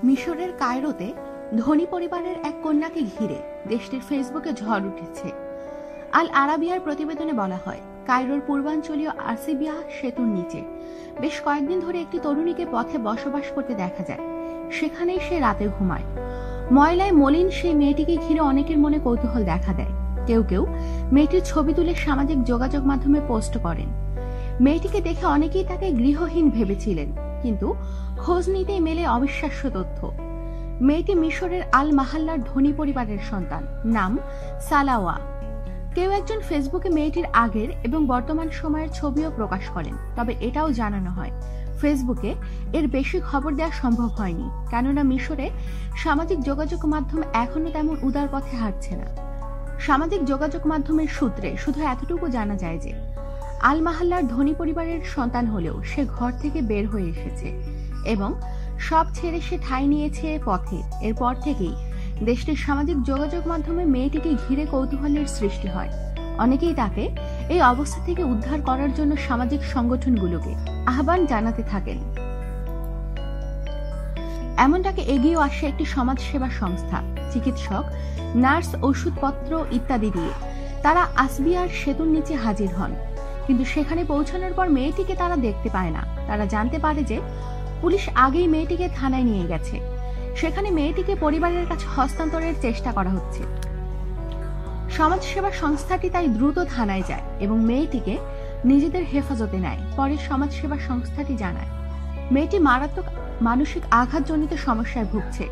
মিশরের কায়রোতে ধনী পরিবারের এক কন্যাকে ঘিরে দেশটির ফেসবুকে ঝড় উঠেছে। আল আরাবিয়ার প্রতিবেদনে বলা হয়, কায়রোর পূর্বাঞ্চলীয় আরসিবিয়া সেতুর নিচে বেশ কয়েকদিন ধরে একটি তরুণীকে পথে বসবাস করতে দেখা যায়। সেখানেই সে রাতে ঘুমায়। ময়লায় মলিন সেই মেয়েটিকে ঘিরে অনেকের মনে কৌতূহল দেখা দেয়। কেউ কেউ মেয়েটির ছবি তুলে সামাজিক যোগাযোগ মাধ্যমে পোস্ট করেন। মেয়েটিকে দেখে অনেকেই তাকে গৃহহীন ভেবেছিলেন, কিন্তু খোঁজ নিতেই মেলে অবিশ্বাস্য তথ্য। মেয়েটি মিশরের আল মাহাল্লার ধনী পরিবারের সন্তান, নাম সালাওয়া। কেউ একজন ফেসবুকে মেয়েটির আগের এবং বর্তমান সময়ের ছবিও প্রকাশ করেন, তবে এটাও জানানো হয় ফেসবুকে এর বেশি খবর দেওয়া সম্ভব হয়নি, কেননা মিশরে সামাজিক যোগাযোগ মাধ্যম এখনো তেমন উদার পথে হাঁটছে না। সামাজিক যোগাযোগ মাধ্যমের সূত্রে শুধু এতটুকু জানা যায় যে আল মাহাল্লার ধনী পরিবারের সন্তান হলেও সে ঘর থেকে বের হয়ে এসেছে এবং সব ছেড়ে সে ঠাঁই নিয়েছে পথে। এরপর থেকেই দেশটির সামাজিক যোগাযোগ মাধ্যমে মেয়েটিকে ঘিরে কৌতূহলের সৃষ্টি হয়। অনেকেই তাকে এই অবস্থা থেকে উদ্ধার করার জন্য সামাজিক সংগঠনগুলোকে আহ্বান জানাতে থাকেন। এমনটাকে এগিয়েও আসে একটি সমাজসেবা সংস্থা। চিকিৎসক, নার্স, ওষুধপত্র ইত্যাদি দিয়ে তারা আসবিয়ার সেতুর নিচে হাজির হন, কিন্তু সেখানে পৌঁছানোর পর মেয়েটিকে তারা দেখতে পায় না। তারা জানতে পারে যে পুলিশ আগেই মেয়েটিকে থানায় নিয়ে গেছে। সেখানে মেয়েটিকে পরিবারের কাছে হস্তান্তরের চেষ্টা করা হচ্ছে। সমাজসেবা সংস্থাটি তাই দ্রুত থানায় যায় এবং মেয়েটিকে নিজেদের হেফাজতে নেয়। পরে সমাজসেবা সংস্থাটি জানায় মেয়েটি মারাত্মক মানসিক আঘাতজনিত সমস্যায় ভুগছে।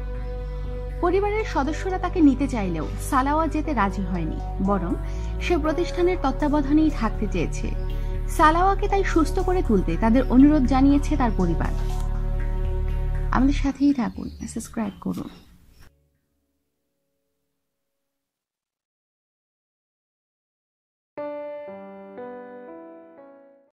পরিবারের সদস্যরা তাকে নিতে চাইলেও সালাওয়া যেতে রাজি হয়নি, বরং সে প্রতিষ্ঠানের তত্ত্বাবধানেই থাকতে চেয়েছে। সালাওয়াকে তাই সুস্থ করে তুলতে তাদের অনুরোধ জানিয়েছে তার পরিবার। আমাদের সাথেই থাকুন, সাবস্ক্রাইব করুন।